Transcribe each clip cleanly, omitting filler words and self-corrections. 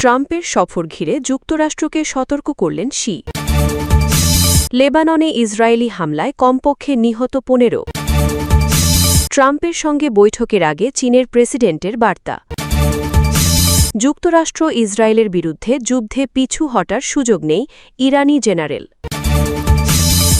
ট্রাম্পের সফর ঘিরে যুক্তরাষ্ট্রকে সতর্ক করলেন শি। লেবাননে ইসরায়েলি হামলায় কমপক্ষে নিহত ১৫। ট্রাম্পের সঙ্গে বৈঠকের আগে চীনের প্রেসিডেন্টের বার্তা। যুক্তরাষ্ট্র ইসরায়েলের বিরুদ্ধে যুদ্ধে পিছু হটার সুযোগ নেই, ইরানি জেনারেল।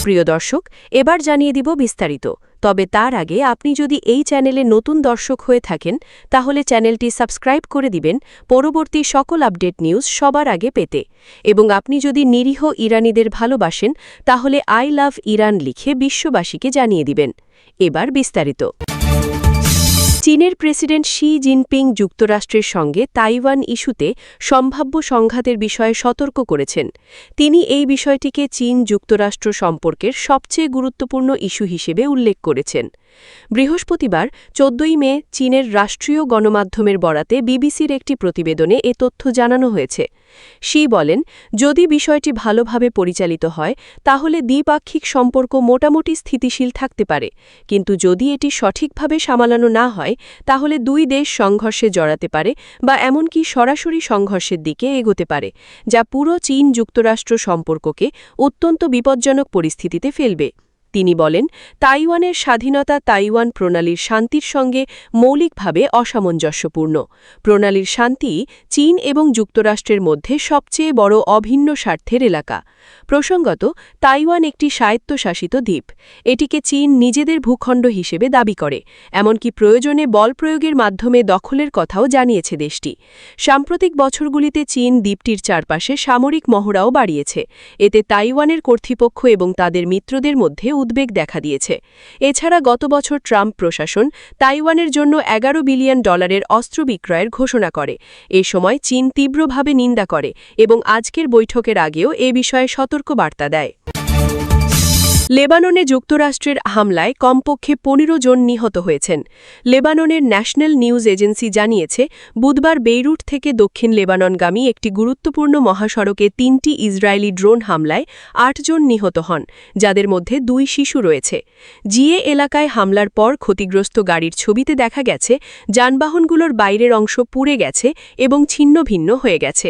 প্রিয় দর্শক, এবার জানিয়ে দিব বিস্তারিত। তবে তার আগে আপনি যদি এই চ্যানেলে নতুন দর্শক হয়ে থাকেন তাহলে চ্যানেলটি সাবস্ক্রাইব করে দিবেন পরবর্তী সকল আপডেট নিউজ সবার আগে পেতে। এবং আপনি যদি নিরীহ ইরানিদের ভালোবাসেন তাহলে আই লাভ ইরান লিখে বিশ্ববাসীকে জানিয়ে দিবেন। এবার বিস্তারিত। চীনের প্রেসিডেন্ট শি জিনপিং যুক্তরাষ্ট্রের সঙ্গে তাইওয়ান ইস্যুতে সম্ভাব্য সংঘাতের বিষয়ে সতর্ক করেছেন। তিনি এই বিষয়টিকে চীন-যুক্তরাষ্ট্র সম্পর্কের সবচেয়ে গুরুত্বপূর্ণ ইস্যু হিসেবে উল্লেখ করেছেন। বৃহস্পতিবার ১৪ মে চীনের রাষ্ট্রীয় গণমাধ্যমের বরাতে বিবিসির একটি প্রতিবেদনে এ তথ্য জানানো হয়েছে। শি বলেন, যদি বিষয়টি ভালোভাবে পরিচালিত হয় তাহলে দ্বিপাক্ষিক সম্পর্ক মোটামুটি স্থিতিশীল থাকতে পারে, কিন্তু যদি এটি সঠিকভাবে সামলানো না হয় তাহলে দুই দেশ সংঘর্ষে জড়াতে পারে বা এমনকি সরাসরি সংঘর্ষের দিকে এগোতে পারে, যা পুরো চীন-যুক্তরাষ্ট্র সম্পর্ককে অত্যন্ত বিপজ্জনক পরিস্থিতিতে ফেলবে। তিনি বলেন, তাইওয়ানের স্বাধীনতা তাইওয়ান প্রণালীর শান্তির সঙ্গে মৌলিকভাবে অসামঞ্জস্যপূর্ণ। প্রণালীর শান্তি চীন এবং যুক্তরাষ্ট্রের মধ্যে সবচেয়ে বড় অভিন্ন স্বার্থের এলাকা। প্রসঙ্গত, তাইওয়ান একটি স্বায়ত্তশাসিত দ্বীপ। এটিকে চীন নিজেদের ভূখণ্ড হিসেবে দাবি করে, এমনকি প্রয়োজনে বল প্রয়োগের মাধ্যমে দখলের কথাও জানিয়েছে দেশটি। সাম্প্রতিক বছরগুলিতে চীন দ্বীপটির চারপাশে সামরিক মহড়াও বাড়িয়েছে। এতে তাইওয়ানের কর্তৃপক্ষ এবং তাদের মিত্রদের মধ্যে উদ্বেগ দেখা দিয়েছে। এছাড়া গত বছর ট্রাম্প প্রশাসন তাইওয়ানের জন্য $11 বিলিয়ন অস্ত্র বিক্রয়ের ঘোষণা করে। এ সময় চীন তীব্রভাবে নিন্দা করে এবং আজকের বৈঠকের আগেও এ বিষয়ে সতর্কবার্তা দেয়। লেবাননে যুক্তরাষ্ট্রের হামলায় কমপক্ষে ১৫ জন নিহত হয়েছেন। লেবাননের ন্যাশনাল নিউজ এজেন্সি জানিয়েছে, বুধবার বেইরুট থেকে দক্ষিণ লেবাননগামী একটি গুরুত্বপূর্ণ মহাসড়কে ৩টি ইসরায়েলি ড্রোন হামলায় ৮ জন নিহত হন, যাদের মধ্যে ২ শিশু রয়েছে। জিয়ে এলাকায় হামলার পর ক্ষতিগ্রস্ত গাড়ির ছবিতে দেখা গেছে যানবাহনগুলোর বাইরের অংশ পুড়ে গেছে এবং ছিন্নভিন্ন হয়ে গেছে।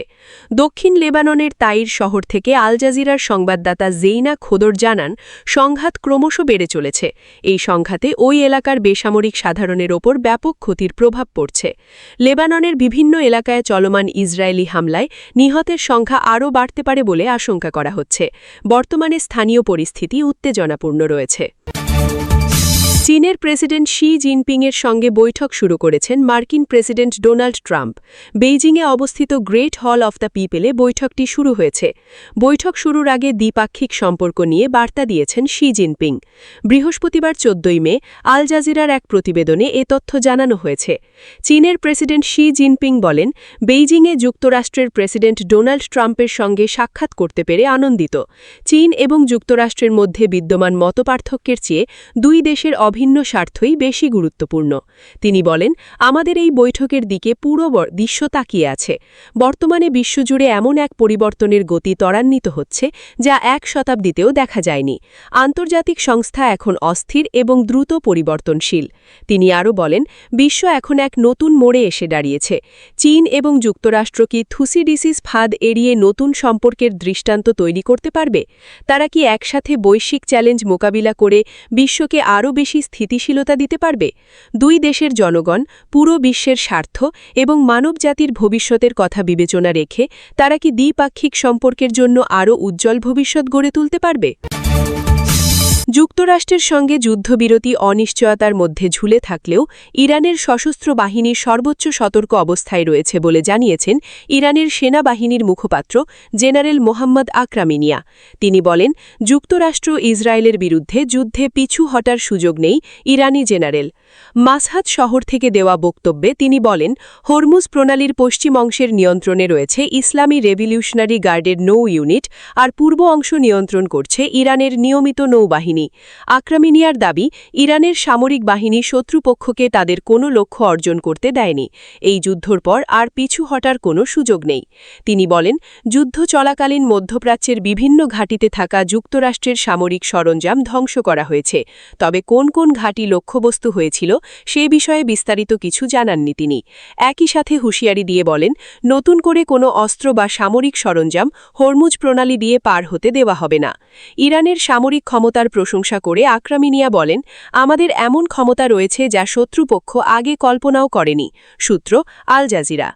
দক্ষিণ লেবাননের তাইর শহর থেকে আল জাজিরার সংবাদদাতা জেইনা খোদর জানান, সংঘাত ক্রমশ বেড়ে চলেছে। এই সংঘাতে ওই এলাকার বেসামরিক সাধারণের ওপর ব্যাপক ক্ষতির প্রভাব পড়ছে। লেবাননের বিভিন্ন এলাকায় চলমান ইসরায়েলি হামলায় নিহতের সংখ্যা আরও বাড়তে পারে বলে আশঙ্কা করা হচ্ছে। বর্তমানে স্থানীয় পরিস্থিতি উত্তেজনাপূর্ণ রয়েছে। চীনের প্রেসিডেন্ট শি জিনপিংয়ের সঙ্গে বৈঠক শুরু করেছেন মার্কিন প্রেসিডেন্ট ডোনাল্ড ট্রাম্প। বেইজিংয়ে অবস্থিত গ্রেট হল অফ দ্য পিপলে বৈঠকটি শুরু হয়েছে। বৈঠক শুরুর আগে দ্বিপাক্ষিক সম্পর্ক নিয়ে বার্তা দিয়েছেন শি জিনপিং। বৃহস্পতিবার ১৪ মে আল জাজিরার এক প্রতিবেদনে এ তথ্য জানানো হয়েছে। চীনের প্রেসিডেন্ট শি জিনপিং বলেন, বেইজিংয়ে যুক্তরাষ্ট্রের প্রেসিডেন্ট ডোনাল্ড ট্রাম্পের সঙ্গে সাক্ষাৎ করতে পেরে আনন্দিত। চীন এবং যুক্তরাষ্ট্রের মধ্যে বিদ্যমান মতপার্থক্যের চেয়ে দুই দেশের অভিন্ন স্বার্থই বেশি গুরুত্বপূর্ণ। তিনি বলেন, আমাদের এই বৈঠকের দিকে পুরো বিশ্ব তাকিয়ে আছে। বর্তমানে বিশ্বজুড়ে এমন এক পরিবর্তনের গতি ত্বরান্বিত হচ্ছে যা এক শতাব্দীতেও দেখা যায়নি। আন্তর্জাতিক সংস্থা এখন অস্থির এবং দ্রুত পরিবর্তনশীল। তিনি আরও বলেন, বিশ্ব এখন এক নতুন মোড়ে এসে দাঁড়িয়েছে। চীন এবং যুক্তরাষ্ট্র কি থুসিডিসিস ফাঁদ এড়িয়ে নতুন সম্পর্কের দৃষ্টান্ত তৈরি করতে পারবে? তারা কি একসাথে বৈশ্বিক চ্যালেঞ্জ মোকাবিলা করে বিশ্বকে আরও বেশি স্থিতিশীলতা দিতে পারবে? দুই দেশের জনগণ, পুরো বিশ্বের স্বার্থ এবং মানবজাতির ভবিষ্যতের কথা বিবেচনা রেখে তারা কি দ্বিপাক্ষিক সম্পর্কের জন্য আরও উজ্জ্বল ভবিষ্যৎ গড়ে তুলতে পারবে? যুক্তরাষ্ট্রের সঙ্গে যুদ্ধবিরতি অনিশ্চয়তার মধ্যে ঝুলে থাকলেও ইরানের সশস্ত্র বাহিনীর সর্বোচ্চ সতর্ক অবস্থায় রয়েছে বলে জানিয়েছেন ইরানের সেনাবাহিনীর মুখপাত্র জেনারেল মোহাম্মদ আকরামিনিয়া। তিনি বলেন, যুক্তরাষ্ট্র ইসরায়েলের বিরুদ্ধে যুদ্ধে পিছু হটার সুযোগ নেই, ইরানি জেনারেল। মাসহাদ শহর থেকে দেওয়া বক্তব্যে তিনি বলেন, হরমুজ প্রণালীর পশ্চিম অংশের নিয়ন্ত্রণে রয়েছে ইসলামী রেভলিউশনারি গার্ডের নৌ ইউনিট, আর পূর্ব অংশ নিয়ন্ত্রণ করছে ইরানের নিয়মিত নৌবাহিনী। বাহিনী। আক্রামিনিয়ার দাবি, ইরানের সামরিক বাহিনী শত্রুপক্ষকে তাদের কোনো লক্ষ্য অর্জন করতে দেয়নি। এই যুদ্ধর পর আর পিছু হটার কোনো সুযোগ নেই। তিনি বলেন, যুদ্ধ চলাকালীন মধ্যপ্রাচ্যের বিভিন্ন ঘাঁটিতে থাকা যুক্তরাষ্ট্রের সামরিক সরঞ্জাম ধ্বংস করা হয়েছে। তবে কোন কোন ঘাঁটি লক্ষ্যবস্তু হয়েছিল সে বিষয়ে বিস্তারিত কিছু জানাননি তিনি। একই সাথে হুঁশিয়ারি দিয়ে বলেন, নতুন করে কোনো অস্ত্র বা সামরিক সরঞ্জাম হরমুজ প্রণালী দিয়ে পার হতে দেওয়া হবে না। ইরানের সামরিক ক্ষমতার প্রশংসা করে আক্রামিনিয়া বলেন, আমাদের এমন ক্ষমতা রয়েছে যা শত্রুপক্ষ আগে কল্পনাও করেনি। সূত্র আল জাজিরা।